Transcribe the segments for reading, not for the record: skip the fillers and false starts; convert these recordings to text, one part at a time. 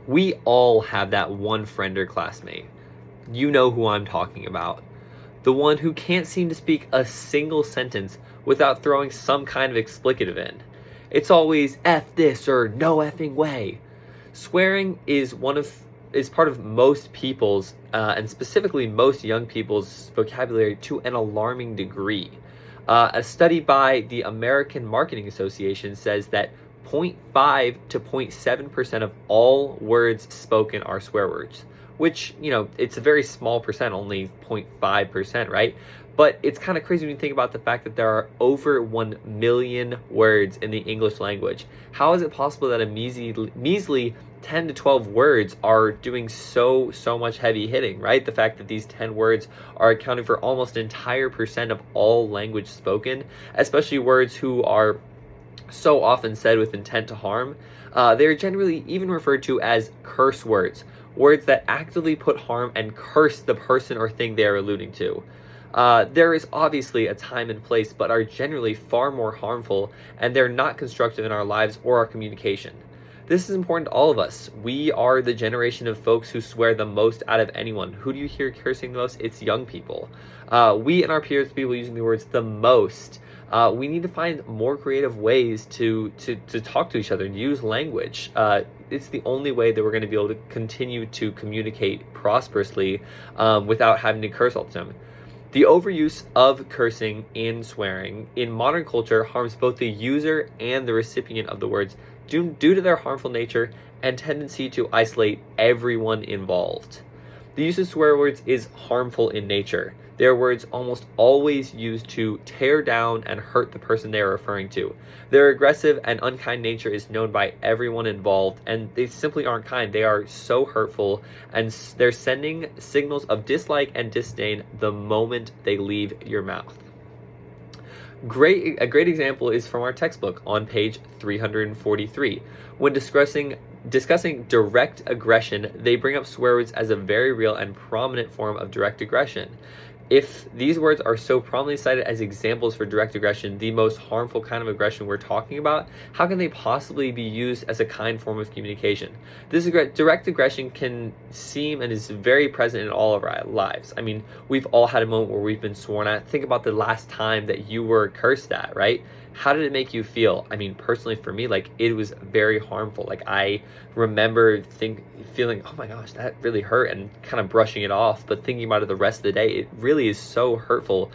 We all have that one friend or classmate. You know who I'm talking about. The one who can't seem to speak a single sentence without throwing some kind of explicative in. It's always F this or no effing way. Swearing is part of most people's and specifically most young people's vocabulary to an alarming degree. A study by the American Marketing Association says that 0.5 to 0.7% of all words spoken are swear words, which, it's a very small percent, only 0.5%, right? But it's kind of crazy when you think about the fact that there are over 1 million words in the English language. How is it possible that a measly 10 to 12 words are doing so much heavy hitting, right? The fact that these 10 words are accounting for almost an entire percent of all language spoken, especially words who are so often said with intent to harm. They're generally even referred to as curse words, words that actively put harm and curse the person or thing they are alluding to. There is obviously a time and place, but are generally far more harmful, and they're not constructive in our lives or our communication. This is important to all of us. We are the generation of folks who swear the most out of anyone. Who do you hear cursing the most? It's young people. We and our peers, people using the words the most. We need to find more creative ways to talk to each other and use language. It's the only way that we're going to be able to continue to communicate prosperously without having to curse all the time. The overuse of cursing and swearing in modern culture harms both the user and the recipient of the words due to their harmful nature and tendency to isolate everyone involved. The use of swear words is harmful in nature. They are words almost always used to tear down and hurt the person they are referring to. Their aggressive and unkind nature is known by everyone involved, and they simply aren't kind. They are so hurtful, and they're sending signals of dislike and disdain the moment they leave your mouth. A great example is from our textbook on page 343. When discussing direct aggression, they bring up swear words as a very real and prominent form of direct aggression. If these words are so prominently cited as examples for direct aggression, the most harmful kind of aggression we're talking about, how can they possibly be used as a kind form of communication? This direct aggression can seem and is very present in all of our lives. I mean, we've all had a moment where we've been sworn at. Think about the last time that you were cursed at, right? How did it make you feel? I mean, personally for me, it was very harmful. I remember feeling, oh my gosh, that really hurt, and kind of brushing it off. But thinking about it the rest of the day, it really is so hurtful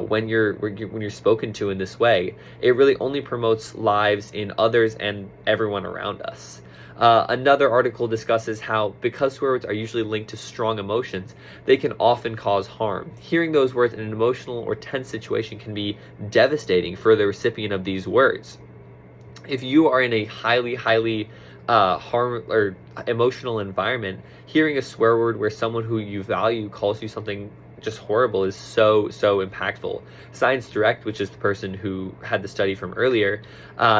when you're spoken to in this way. It really only promotes lives in others and everyone around us. Another article discusses how, because swear words are usually linked to strong emotions, they can often cause harm. Hearing those words in an emotional or tense situation can be devastating for the recipient of these words. If you are in a highly harm or emotional environment, hearing a swear word where someone who you value calls you something just horrible is so impactful. Science Direct, which is the person who had the study from earlier,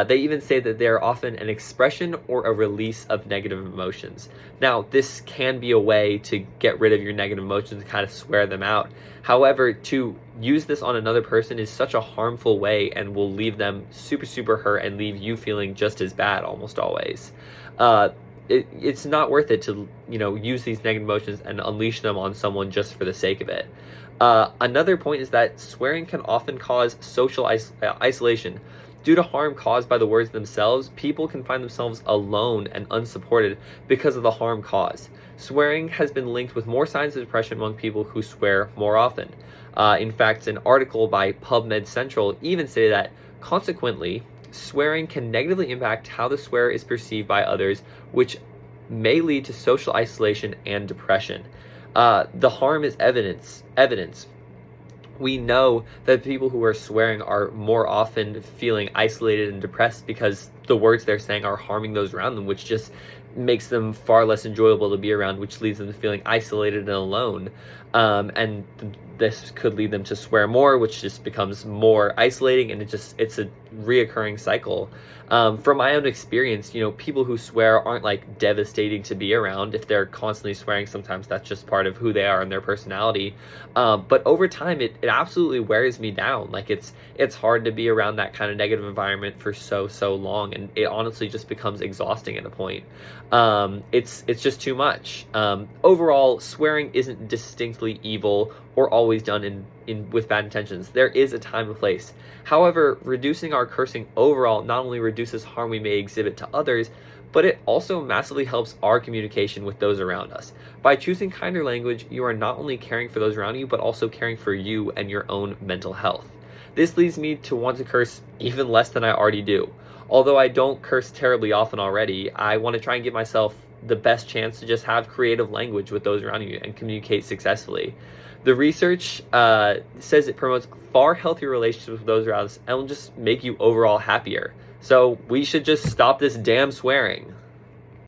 they even say that they're often an expression or a release of negative emotions. Now, this can be a way to get rid of your negative emotions and kind of swear them out. However, to use this on another person is such a harmful way and will leave them super hurt and leave you feeling just as bad almost always. It's not worth it to use these negative emotions and unleash them on someone just for the sake of it. Another point is that swearing can often cause social isolation. Due to harm caused by the words themselves, people can find themselves alone and unsupported because of the harm caused. Swearing has been linked with more signs of depression among people who swear more often. In fact, an article by PubMed Central even stated that, consequently, swearing can negatively impact how the swearer is perceived by others, which may lead to social isolation and depression. The harm is evidence. We know that people who are swearing are more often feeling isolated and depressed because the words they're saying are harming those around them, which just makes them far less enjoyable to be around, which leads them to feeling isolated and alone. And this could lead them to swear more, which just becomes more isolating, and it's a reoccurring cycle. From my own experience, people who swear aren't devastating to be around. If they're constantly swearing, sometimes that's just part of who they are and their personality. But over time, it absolutely wears me down. It's hard to be around that kind of negative environment for so long, and it honestly just becomes exhausting at a point. It's just too much. Overall, swearing isn't distinctly evil or always done in with bad intentions. There is a time and place. However, reducing our cursing overall not only reduces harm we may exhibit to others, but it also massively helps our communication with those around us. By choosing kinder language, you are not only caring for those around you, but also caring for you and your own mental health. This leads me to want to curse even less than I already do. Although I don't curse terribly often already, I want to try and give myself the best chance to just have creative language with those around you and communicate successfully. The research says it promotes far healthier relationships with those around us and will just make you overall happier. So we should just stop this damn swearing.